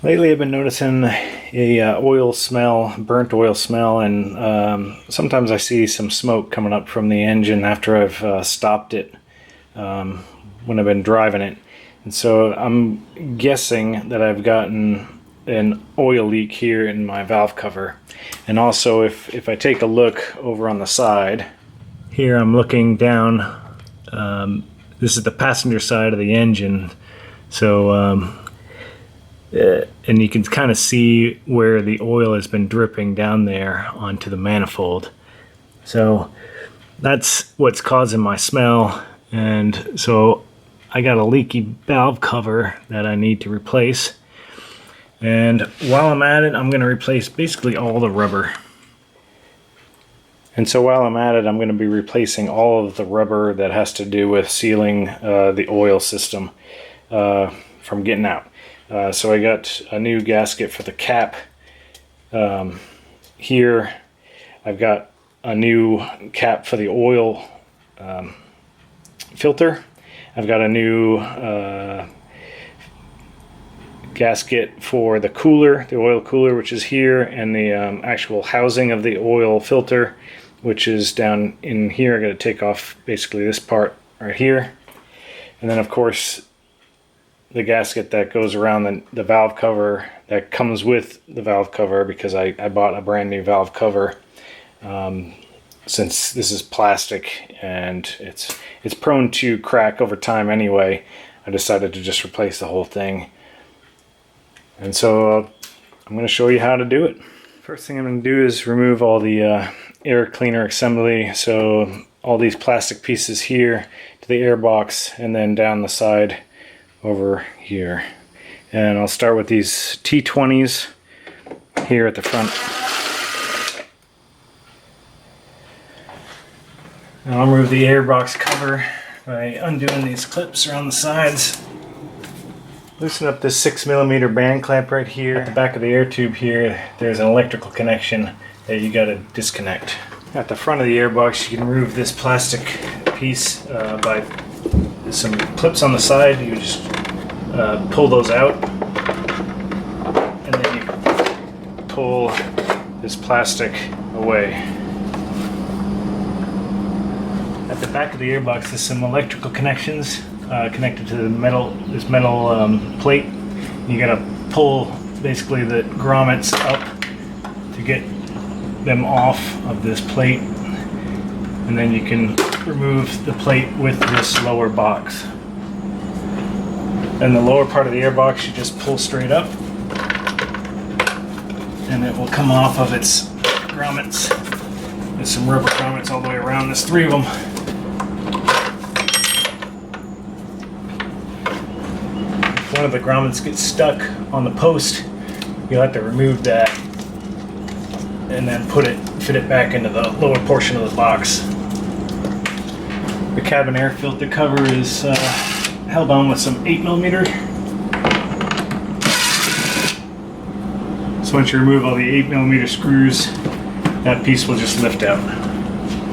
Lately I've been noticing a oil smell, burnt oil smell, and sometimes I see some smoke coming up from the engine after I've stopped it when I've been driving it. And so I'm guessing that I've gotten an oil leak here in my valve cover. And also if I take a look over on the side, here I'm looking down, this is the passenger side of the engine. So and you can kind of see where the oil has been dripping down there onto the manifold. So that's what's causing my smell, and so I got a leaky valve cover that I need to replace. And while I'm at it, I'm going to replace basically all the rubber. And so while I'm at it, I'm going to be replacing all of the rubber that has to do with sealing the oil system from getting out. So I got a new gasket for the cap. Here I've got a new cap for the oil filter. I've got a new gasket for the cooler, the oil cooler, which is here, and the actual housing of the oil filter, which is down in here. I got to take off basically this part right here. And then of course the gasket that goes around the valve cover that comes with the valve cover, because I bought a brand new valve cover. Since this is plastic and it's prone to crack over time anyway, I decided to just replace the whole thing. And so I'm going to show you how to do it. First thing I'm going to do is remove all the air cleaner assembly. So all these plastic pieces here to the air box, and then down the side over here. And I'll start with these T20s here at the front. And I'll remove the air box cover by undoing these clips around the sides. Loosen up this 6mm band clamp right here. At the back of the air tube here, there's an electrical connection that you gotta disconnect. At the front of the air box, you can remove this plastic piece by some clips on the side. You just pull those out, and then you pull this plastic away. At the back of the airbox, there's some electrical connections connected to the metal plate. You gotta pull basically the grommets up to get them off of this plate, and then you can remove the plate with this lower box. And the lower part of the airbox, you just pull straight up, and it will come off of its grommets. There's some rubber grommets all the way around. There's 3 of them. If one of the grommets gets stuck on the post, you'll have to remove that and then fit it back into the lower portion of the box. The cabin air filter cover is held on with some 8mm. So once you remove all the 8mm screws, that piece will just lift out.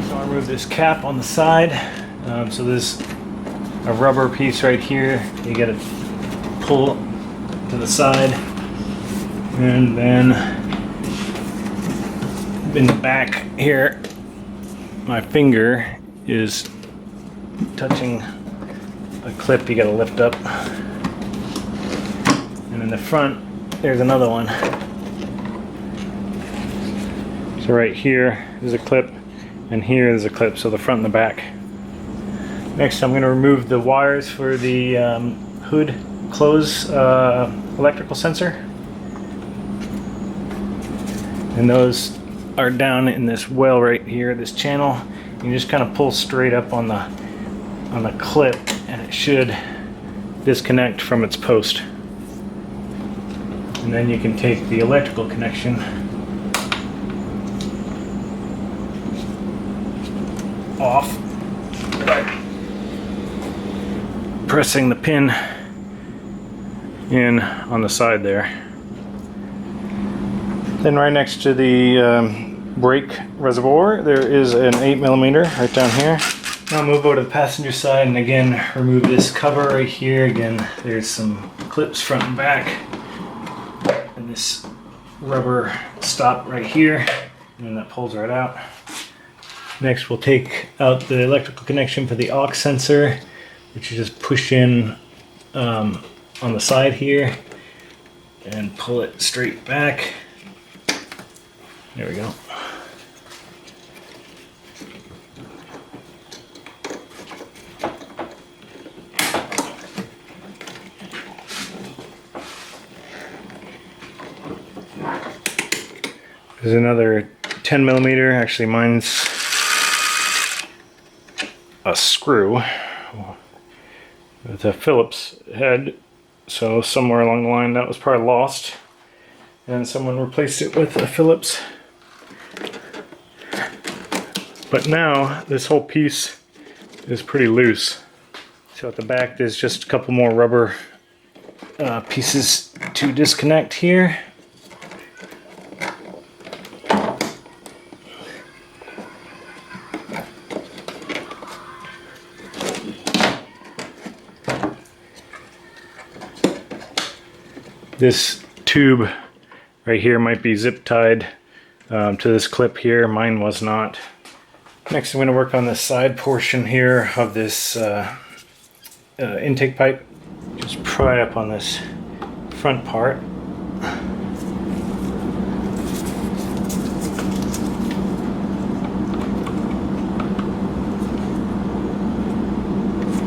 So I'll remove this cap on the side. So there's a rubber piece right here. You gotta pull to the side, and then in the back here, my finger is touching a clip you gotta lift up. And in the front, there's another one. So right here is a clip, and here is a clip, so the front and the back. Next, I'm going to remove the wires for the hood close electrical sensor. And those are down in this well right here, this channel. You just kind of pull straight up on the clip, and it should disconnect from its post. And then you can take the electrical connection off by pressing the pin in on the side there. Then right next to the brake reservoir, there is an 8mm right down here. Now I'll move over to the passenger side and again remove this cover right here. Again, there's some clips front and back. this rubber stop right here, and then that pulls right out. Next, we'll take out the electrical connection for the aux sensor, which you just push in on the side here and pull it straight back. There we go. There's another 10 millimeter, actually mine's a screw with a Phillips head, so somewhere along the line that was probably lost and someone replaced it with a Phillips. But now this whole piece is pretty loose. So at the back there's just a couple more rubber pieces to disconnect here. This tube right here might be zip tied to this clip here. Mine was not. Next I'm going to work on the side portion here of this intake pipe. Just pry up on this front part.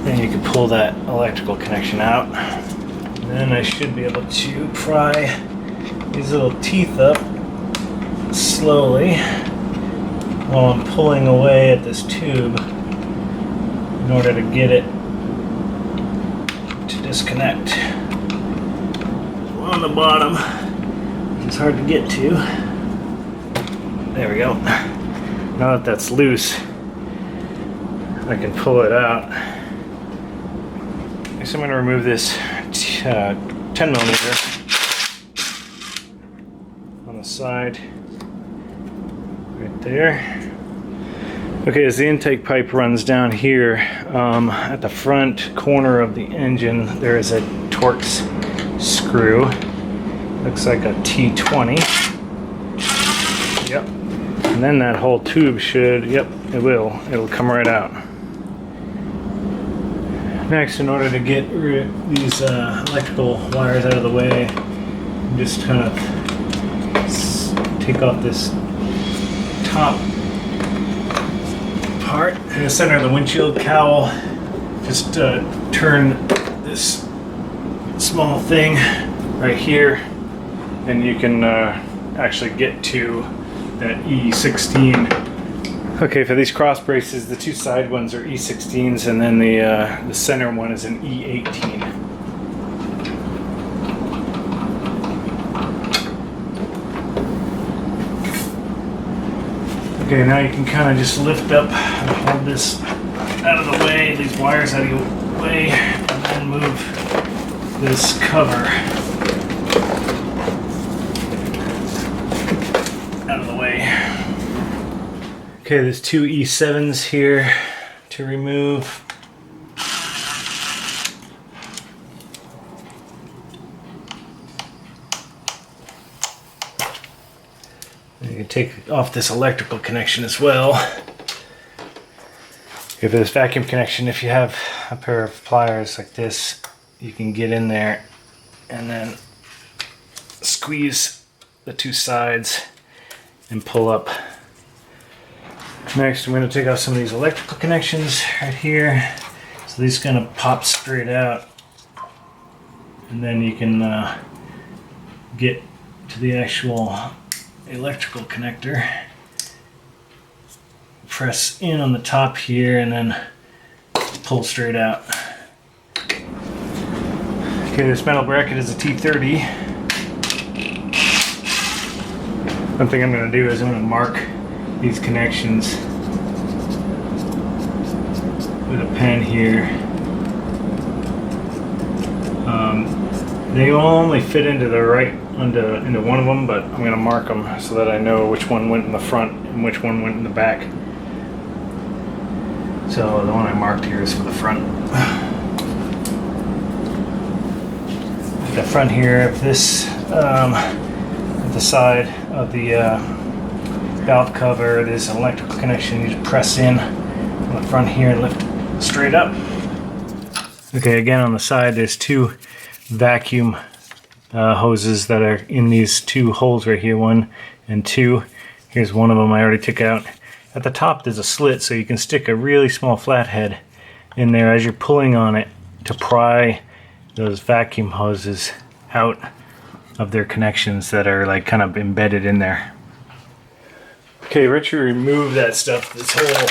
And you can pull that electrical connection out. Then I should be able to pry these little teeth up slowly while I'm pulling away at this tube in order to get it to disconnect. On the bottom, it's hard to get to. There we go. Now that that's loose, I can pull it out. Next I'm going to remove this 10 millimeter on the side right there. Okay, as the intake pipe runs down here, at the front corner of the engine there is a Torx screw. Looks like a T20. Yep. And then that whole tube should, yep, it'll come right out. Next, in order to get these electrical wires out of the way, just kind of take off this top part. In the center of the windshield cowl, just turn this small thing right here, and you can actually get to that E16. Okay, for these cross braces, the two side ones are E16s, and then the center one is an E18. Okay, now you can kind of just lift up and hold this out of the way, these wires out of your way, and then move this cover out of the way. Okay, there's two E7s here to remove. And you can take off this electrical connection as well. Okay, for this vacuum connection, if you have a pair of pliers like this, you can get in there and then squeeze the two sides and pull up. Next, I'm going to take out some of these electrical connections right here. So these are going to pop straight out, and then you can get to the actual electrical connector. Press in on the top here and then pull straight out. Okay, this metal bracket is a T30. One thing I'm going to do is I'm going to mark these connections with a pen here. They will only fit into the right into one of them, but I'm going to mark them so that I know which one went in the front and which one went in the back. So the one I marked here is for the front. The front here, if this the side of the valve cover. There's an electrical connection. You just press in on the front here and lift straight up. Okay, again on the side there's two vacuum hoses that are in these two holes right here, 1 and 2. Here's one of them I already took out. At the top there's a slit so you can stick a really small flathead in there as you're pulling on it to pry those vacuum hoses out of their connections that are like kind of embedded in there. Okay, Richard removed that stuff, this whole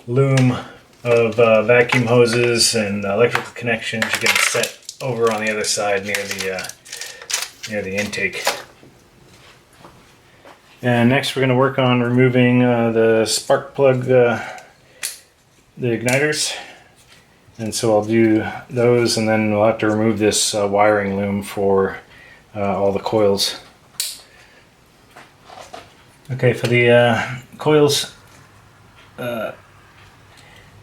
loom of vacuum hoses and electrical connections. You can set over on the other side near the intake. And next we're going to work on removing the spark plug, the igniters. And so I'll do those, and then we'll have to remove this wiring loom for all the coils. Okay, for the coils,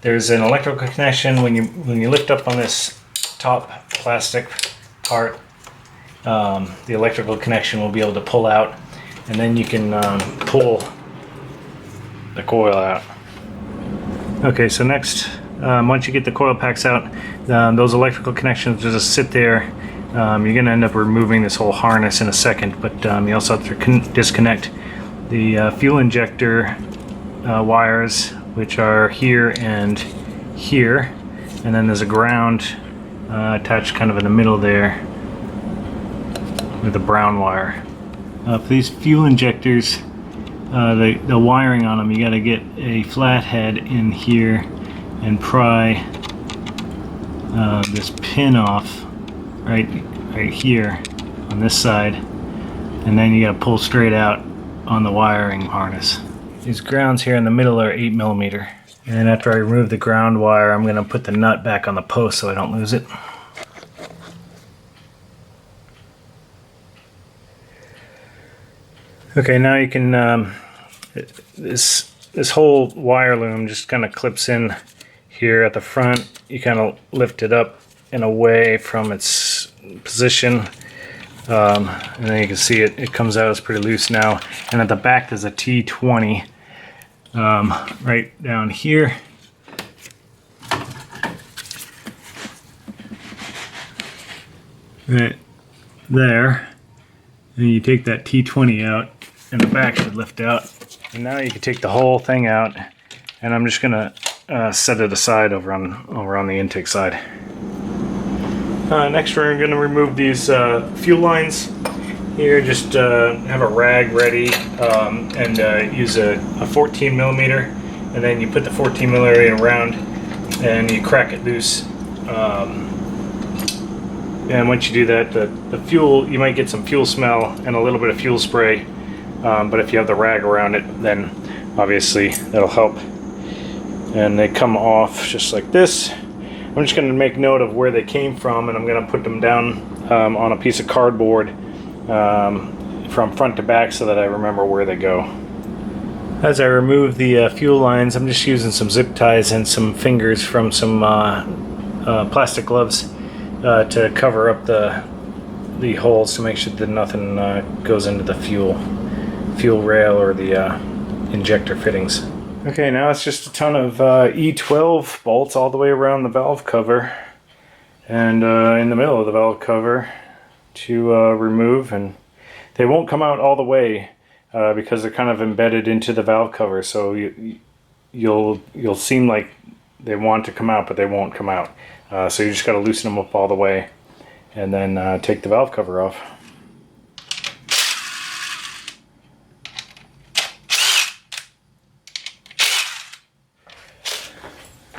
there's an electrical connection. When you lift up on this top plastic part, the electrical connection will be able to pull out, and then you can pull the coil out. Okay, so next, once you get the coil packs out, those electrical connections will just sit there. You're going to end up removing this whole harness in a second, but you also have to disconnect the fuel injector wires, which are here and here, and then there's a ground attached kind of in the middle there with a brown wire. For these fuel injectors, the wiring on them, you got to get a flathead in here and pry this pin off right here on this side, and then you got to pull straight out on the wiring harness. These grounds here in the middle are 8mm, and after I remove the ground wire, I'm going to put the nut back on the post so I don't lose it. Okay, now you can this whole wire loom just kind of clips in here at the front. You kind of lift it up and away from its position, and then you can see it comes out. It's pretty loose now. And at the back there's a T20 right down here. Right there. And you take that T20 out, and the back should lift out. And now you can take the whole thing out, and I'm just gonna set it aside over on the intake side. Next we're going to remove these fuel lines here. Just have a rag ready and use a 14mm, and then you put the 14mm around and you crack it loose. And once you do that, the fuel, you might get some fuel smell and a little bit of fuel spray, but if you have the rag around it, then obviously that'll help. And they come off just like this. I'm just going to make note of where they came from, and I'm going to put them down on a piece of cardboard from front to back so that I remember where they go. As I remove the fuel lines, I'm just using some zip ties and some fingers from some plastic gloves to cover up the holes to make sure that nothing goes into the fuel rail or the injector fittings. Okay, now it's just a ton of E12 bolts all the way around the valve cover and in the middle of the valve cover to remove, and they won't come out all the way because they're kind of embedded into the valve cover, so you'll seem like they want to come out, but they won't come out. So you just got to loosen them up all the way and then take the valve cover off.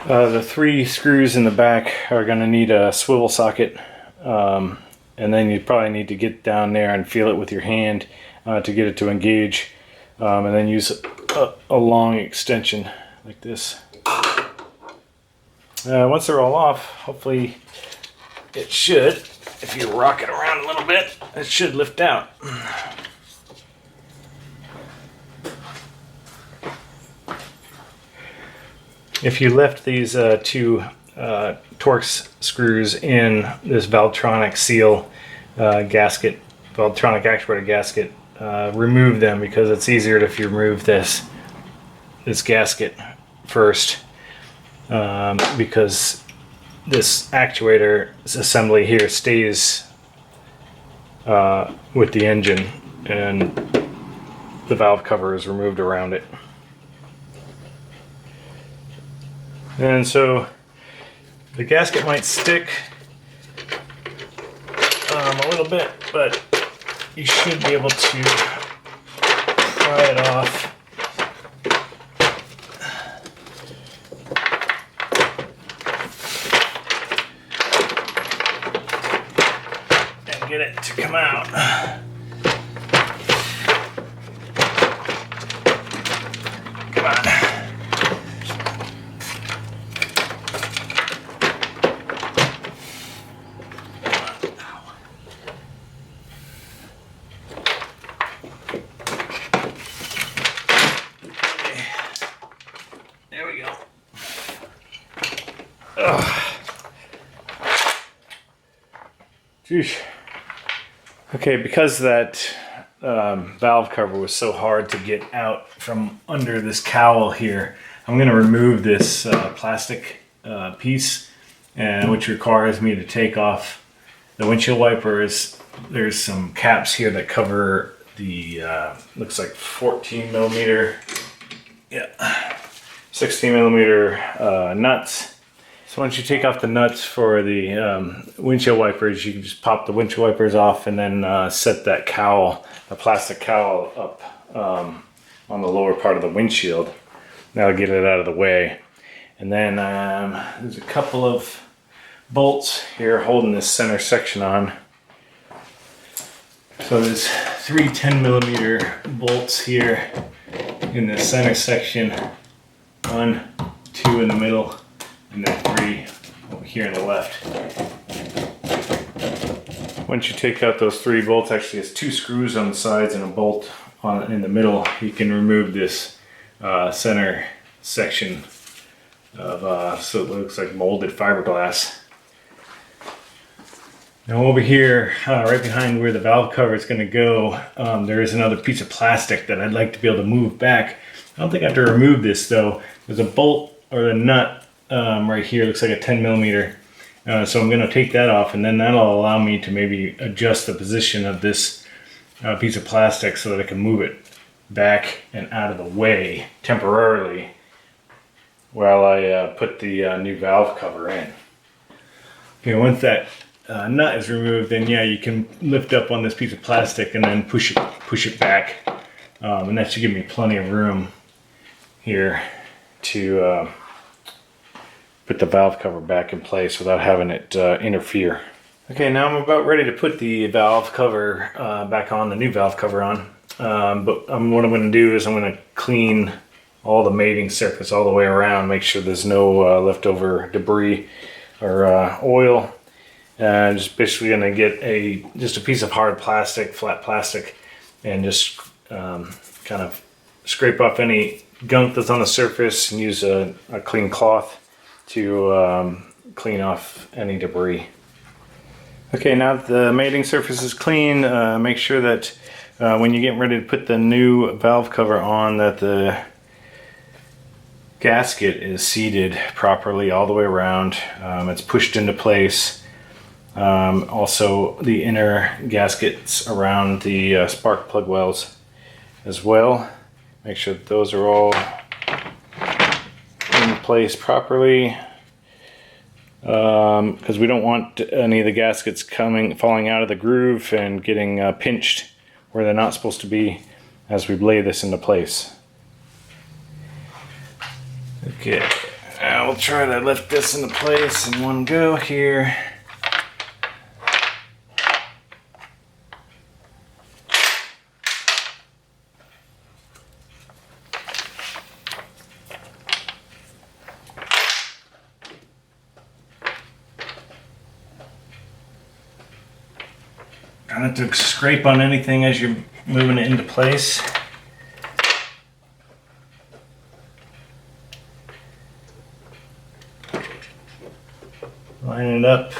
The 3 screws in the back are going to need a swivel socket, and then you probably need to get down there and feel it with your hand to get it to engage, and then use a long extension like this. Once they're all off, hopefully it should, if you rock it around a little bit, it should lift out. If you left these 2 Torx screws in this Valvetronic seal gasket, Valvetronic actuator gasket remove them, because it's easier if you remove this gasket first, because this actuator assembly here stays with the engine, and the valve cover is removed around it. And so the gasket might stick a little bit, but you should be able to pry it off. And get it to come out. Come on. There we go. Jeez. Okay, because that valve cover was so hard to get out from under this cowl here, I'm going to remove this plastic piece, which requires me to take off the windshield wipers. There's some caps here that cover the looks like 14 millimeter, 16 millimeter nuts. So once you take off the nuts for the windshield wipers, you can just pop the windshield wipers off and then set that cowl, the plastic cowl, up on the lower part of the windshield. That'll get it out of the way. And then there's a couple of bolts here holding this center section on. So there's 3 10 millimeter bolts here in the center section. 1, 2 in the middle, and then 3 over here on the left. Once you take out those 3 bolts, actually there's 2 screws on the sides and a bolt in the middle, you can remove this center section of so it looks like molded fiberglass. Now over here, right behind where the valve cover is going to go, there is another piece of plastic that I'd like to be able to move back. I don't think I have to remove this though. There's a bolt or a nut right here, looks like a 10 millimeter. So I'm going to take that off, and then that'll allow me to maybe adjust the position of this piece of plastic so that I can move it back and out of the way temporarily while I put the new valve cover in. Okay, once that nut is removed, then yeah, you can lift up on this piece of plastic and then push it back, and that should give me plenty of room here to put the valve cover back in place without having it interfere. Okay, now I'm about ready to put the valve cover back on, the new valve cover on. But what I'm going to do is I'm going to clean all the mating surface all the way around, make sure there's no leftover debris or oil. Just basically going to get just a piece of hard plastic, flat plastic, and just kind of scrape off any gunk that's on the surface and use a clean cloth to clean off any debris. Okay, now that the mating surface is clean, make sure that when you're getting ready to put the new valve cover on, that the gasket is seated properly all the way around. It's pushed into place. Also, the inner gaskets around the spark plug wells as well. Make sure that those are all in place properly, because we don't want any of the gaskets falling out of the groove and getting pinched where they're not supposed to be as we lay this into place. Okay, now we'll try to lift this into place in one go here. Not to scrape on anything as you're moving it into place. Line it up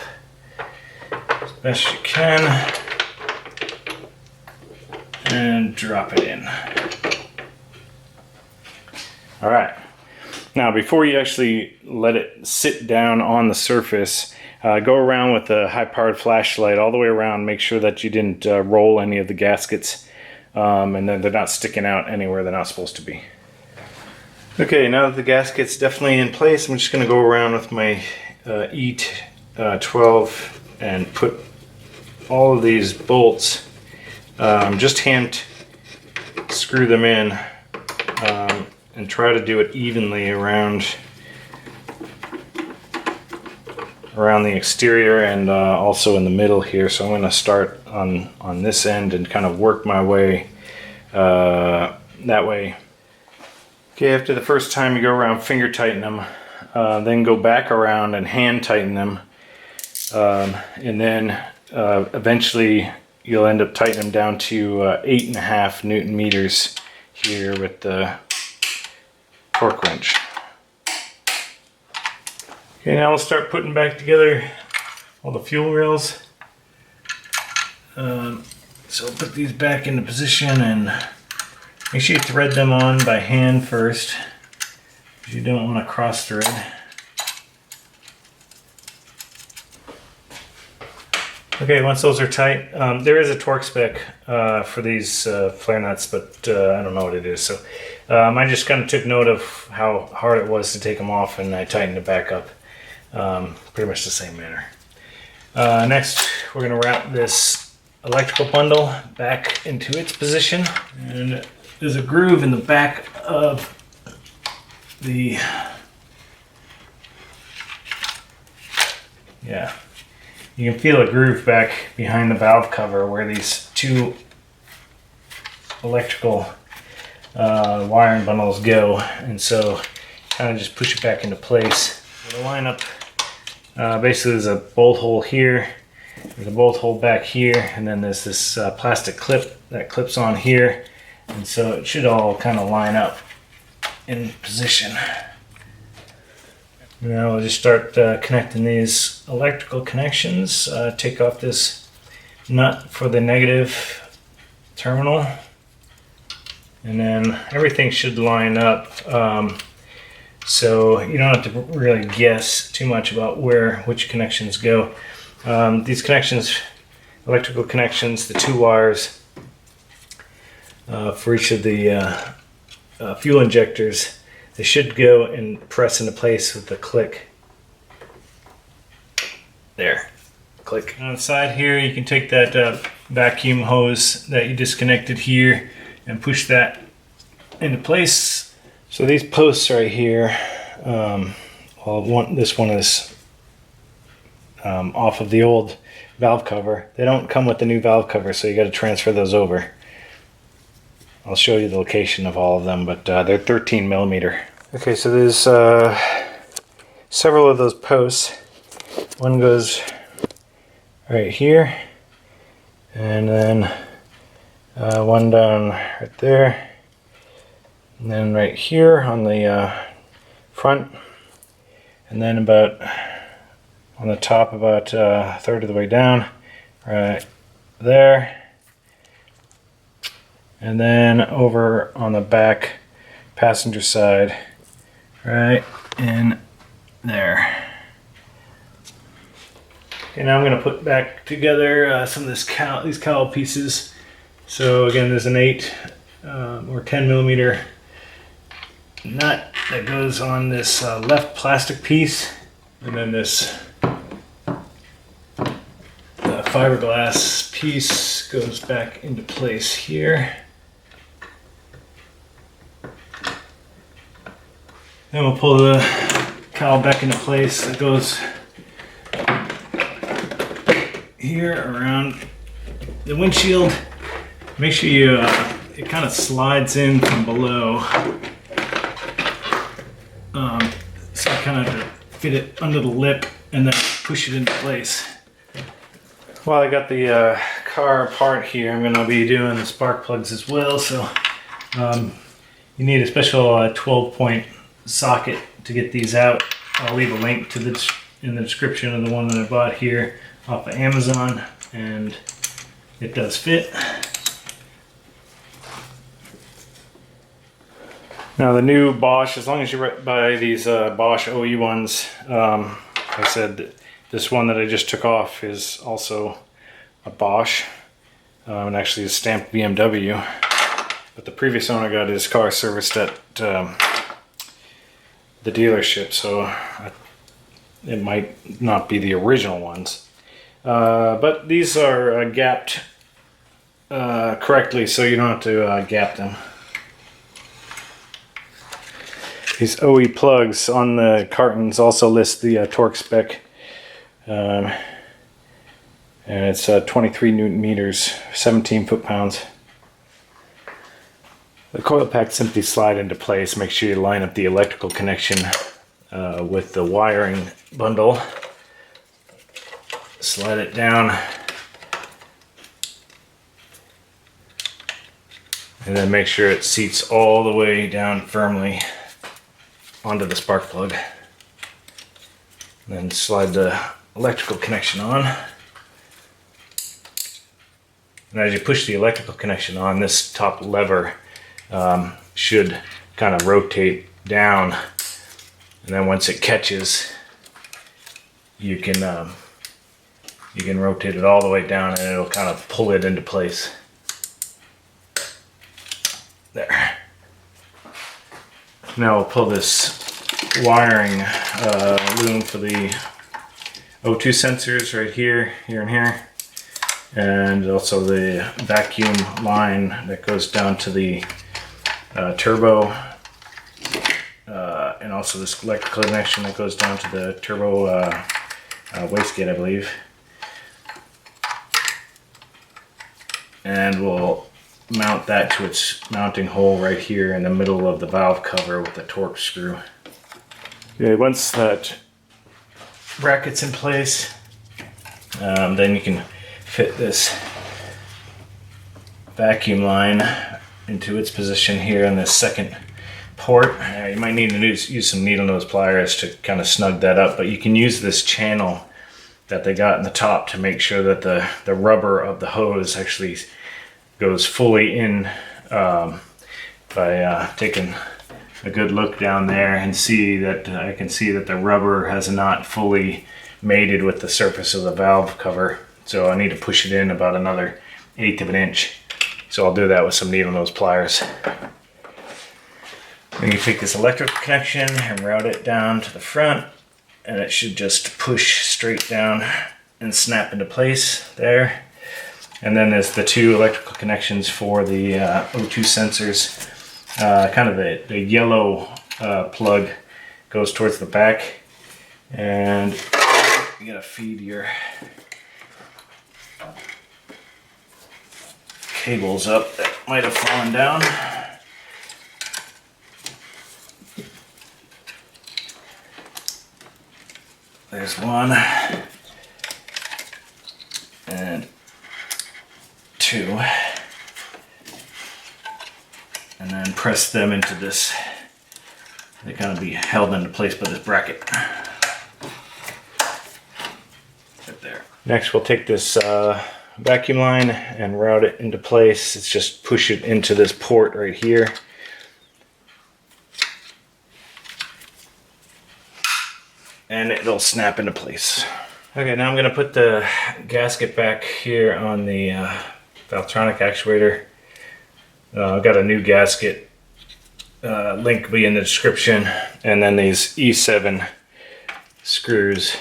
as best you can. and drop it in. All right. Now, before you actually let it sit down on the surface, go around with a high-powered flashlight all the way around. Make sure that you didn't roll any of the gaskets, and then they're not sticking out anywhere they're not supposed to be. Okay, now that the gasket's definitely in place, I'm just going to go around with my E12 and put all of these bolts, just hand screw them in, and try to do it evenly around the exterior and also in the middle here. So I'm going to start on this end and kind of work my way that way. Okay, after the first time you go around, finger tighten them, then go back around and hand tighten them, and then eventually you'll end up tightening them down to 8.5 Newton meters here with the torque wrench. Okay, now we'll start putting back together all the fuel rails. So I'll put these back into position and make sure you thread them on by hand first, because you don't want to cross thread. Okay, once those are tight, there is a torque spec for these flare nuts, but I don't know what it is. So I just kind of took note of how hard it was to take them off, and I tightened it back up. Pretty much the same manner. Next, we're going to wrap this electrical bundle back into its position, and there's a groove in the back of the, you can feel a groove back behind the valve cover where these two electrical wiring bundles go, and so kind of just push it back into place. The lineup, basically there's a bolt hole here, there's a bolt hole back here, and then there's this plastic clip that clips on here, and so it should all kind of line up in position. Now we'll just start connecting these electrical connections. Take off this nut for the negative terminal, and then everything should line up. So you don't have to really guess too much about which connections go. These connections, electrical connections, the two wires for each of the fuel injectors, they should go and press into place with the click. There, click. On the side here, you can take that vacuum hose that you disconnected here and push that into place. So these posts right here, this one is off of the old valve cover. They don't come with the new valve cover, so you got to transfer those over. I'll show you the location of all of them, but they're 13 millimeter. Okay, so there's several of those posts. One goes right here, and then one down right there, and then right here on the front, and then about on the top about a third of the way down, right there, and then over on the back passenger side, right in there. Okay, now I'm going to put back together some of these cowl pieces. So again, there's an 8 or 10 millimeter nut that goes on this left plastic piece, and then this fiberglass piece goes back into place here. Then we'll pull the cowl back into place. It goes here around the windshield. Make sure it kind of slides in from below. So kind of fit it under the lip and then push it into place. While I got the car apart here, I'm going to be doing the spark plugs as well. So you need a special 12-point socket to get these out. I'll leave a link to in the description of the one that I bought here off of Amazon, and it does fit. Now the new Bosch, as long as you buy these Bosch OE ones, like I said, this one that I just took off is also a Bosch, and actually is stamped BMW. But the previous owner got his car serviced at the dealership, so it might not be the original ones. But these are gapped correctly, so you don't have to gap them. These OE plugs on the cartons also list the torque spec, and it's 23 Newton meters, 17 foot-pounds. The coil pack simply slide into place. Make sure you line up the electrical connection with the wiring bundle. Slide it down, and then make sure it seats all the way down firmly onto the spark plug. And then slide the electrical connection on. And as you push the electrical connection on, this top lever should kind of rotate down, and then once it catches, you can rotate it all the way down, and it'll kind of pull it into place. There. Now we'll pull this wiring loom for the O2 sensors right here, here and here, and also the vacuum line that goes down to the turbo, and also this electrical connection that goes down to the turbo wastegate, I believe. And we'll mount that to its mounting hole right here in the middle of the valve cover with the torque screw. Okay, once that bracket's in place, then you can fit this vacuum line into its position here in this second port. You might need to use some needle nose pliers to kind of snug that up, but you can use this channel that they got in the top to make sure that the rubber of the hose actually goes fully in, by taking a good look down there and see that I can see that the rubber has not fully mated with the surface of the valve cover, so I need to push it in about another 1/8 of an inch. So I'll do that with some needle nose pliers. Then you take this electrical connection and route it down to the front, and it should just push straight down and snap into place there. And then there's the two electrical connections for the O2 sensors. Kind of the yellow plug goes towards the back, and you gotta feed your cables up that might have fallen down. There's one and two, and then press them into this. They're going to be held into place by this bracket right there. Next we'll take this vacuum line and route it into place. It's just push it into this port right here. And it'll snap into place. Okay, now I'm going to put the gasket back here on the Valvetronic actuator. I've got a new gasket. Link will be in the description. And then these E7 screws.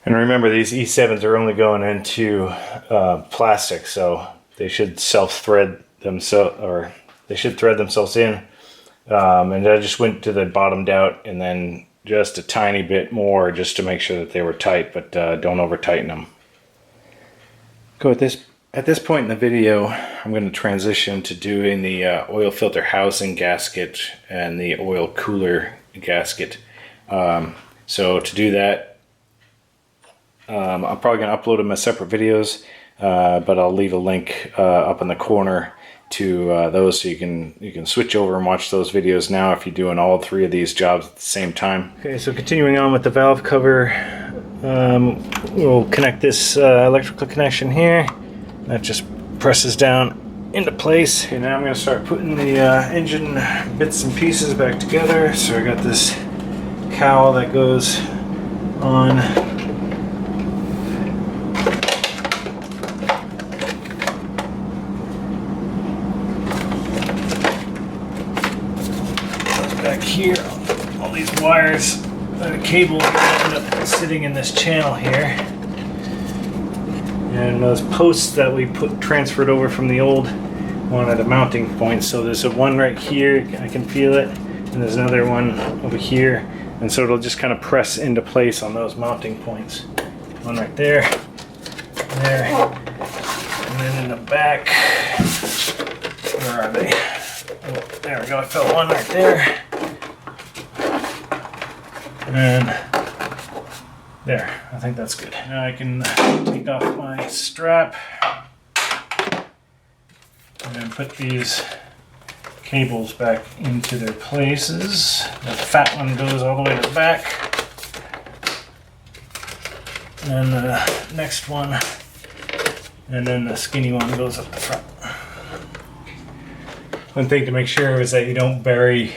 And remember, these E7s are only going into plastic, so they should self-thread themselves, or they should thread themselves in. And I just went to the bottomed out and then just a tiny bit more just to make sure that they were tight, but don't over tighten them. At this point in the video, I'm going to transition to doing the oil filter housing gasket and the oil cooler gasket. So to do that, I'm probably going to upload them as separate videos, but I'll leave a link up in the corner to those, so you can switch over and watch those videos now if you're doing all three of these jobs at the same time. Okay, so continuing on with the valve cover, we'll connect this electrical connection here. That just presses down into place. And now I'm going to start putting the engine bits and pieces back together. So I got this cowel that goes on. Back here, all these wires, the cable end up sitting in this channel here. And those posts that we transferred over from the old one at a mounting point. So there's a one right here, I can feel it, and there's another one over here. And so it'll just kind of press into place on those mounting points. One right there, there, and then in the back, where are they? Oh, there we go, I felt one right there. And there, I think that's good. Now I can take off my strap and then put these cables back into their places. The fat one goes all the way to the back. And the next one, and then the skinny one goes up the front. One thing to make sure is that you don't bury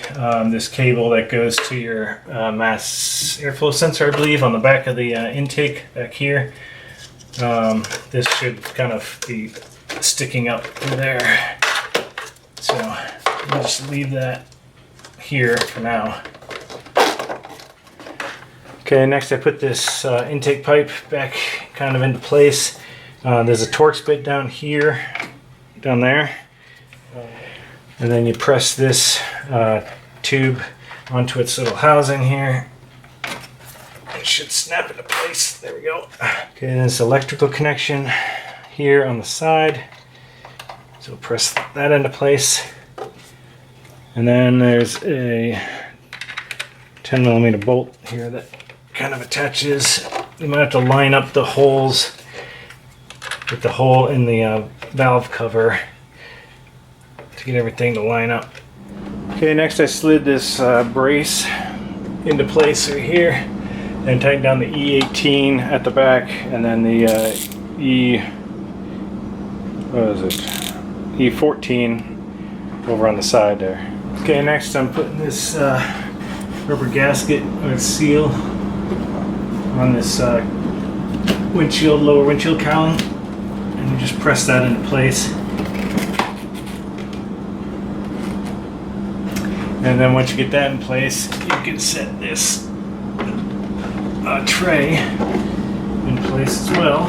this cable that goes to your mass airflow sensor, I believe, on the back of the intake back here. This should kind of be sticking up through there. So we'll just leave that here for now. Okay, next I put this intake pipe back kind of into place. There's a Torx bit down here, down there. And then you press this tube onto its little housing here. It should snap into place. There we go. Okay, and this electrical connection here on the side. So press that into place. And then there's a 10mm bolt here that kind of attaches. You might have to line up the holes with the hole in the valve cover to get everything to line up. Okay, next I slid this brace into place right here and tightened down the E18 at the back, and then the E14 over on the side there. Okay, next I'm putting this rubber gasket or seal on this windshield, lower windshield cowling, and you just press that into place. And then once you get that in place, you can set this tray in place as well.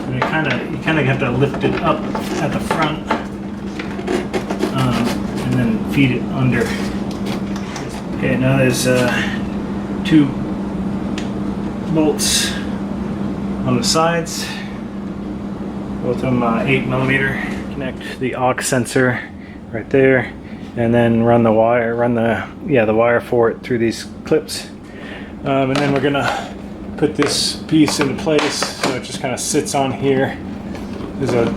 And you kind of have to lift it up at the front and then feed it under. Okay, now there's 2 bolts on the sides, both of them 8mm. Connect the aux sensor right there, and then run the wire for it through these clips. And then we're gonna put this piece into place so it just kind of sits on here. There's a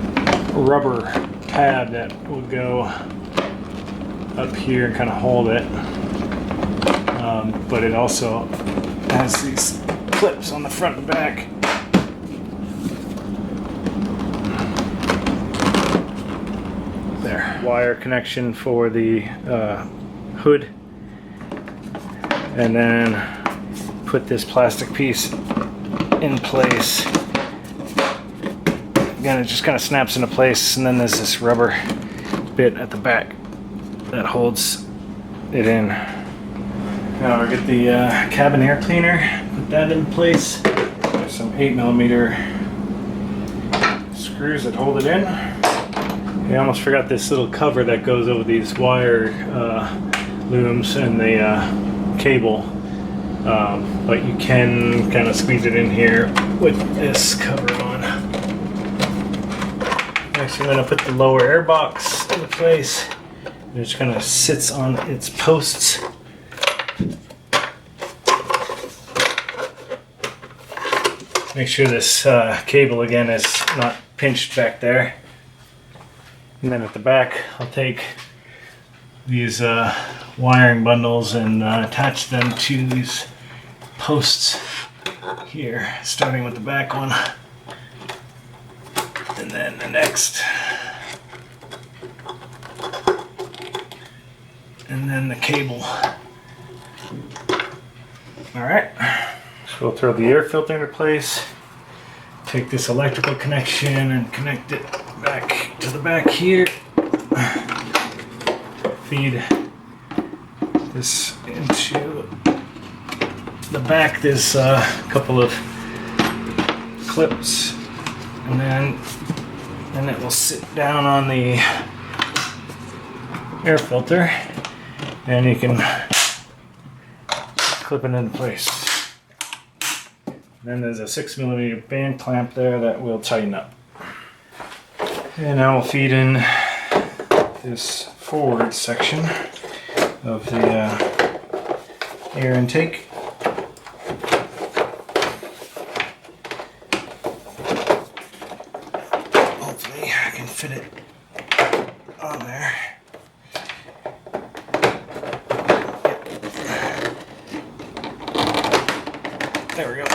rubber tab that will go up here and kind of hold it, but it also has these clips on the front and back. There. Wire connection for the hood, and then put this plastic piece in place. Again, it just kind of snaps into place, and then there's this rubber bit at the back that holds it in. Now we'll get the cabin air cleaner, put that in place. There's some 8mm screws that hold it in. I almost forgot this little cover that goes over these wire looms and the cable, but you can kind of squeeze it in here with this cover on. Next I'm going to put the lower air box into place. It just kind of sits on its posts. Make sure this cable again is not pinched back there. And then at the back, I'll take these wiring bundles and attach them to these posts here, starting with the back one. And then the next and then the cable. Alright, so we'll throw the air filter into place, take this electrical connection and connect it back to the back here, feed this into the back. There's a couple of clips, and then it will sit down on the air filter, and you can clip it into place. Then there's a 6mm band clamp there that will tighten up. And now we'll feed in this forward section of the air intake. Hopefully I can fit it on there. There we go.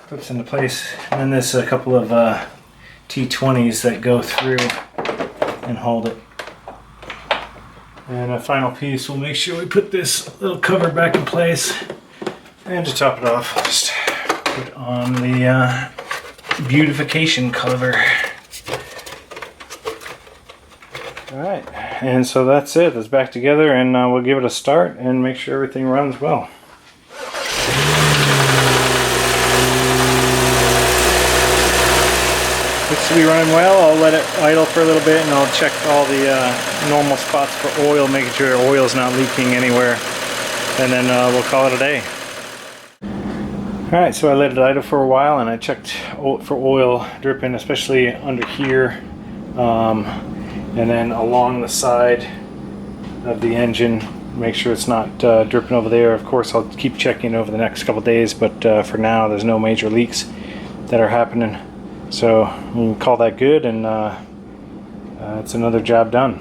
Clips into place. And then there's a couple of T20s that go through and hold it. And a final piece, we'll make sure we put this little cover back in place. And to top it off, just put on the beautification cover. Alright, and so that's it. It's back together, and we'll give it a start and make sure everything runs well. Looks to be running well. I'll let it idle for a little bit, and I'll check all the normal spots for oil, making sure the oil's not leaking anywhere, and then we'll call it a day. Alright, so I let it idle for a while, and I checked for oil dripping, especially under here, and then along the side of the engine. Make sure it's not dripping over there. Of course, I'll keep checking over the next couple days, but for now there's no major leaks that are happening. So we can call that good, and it's another job done.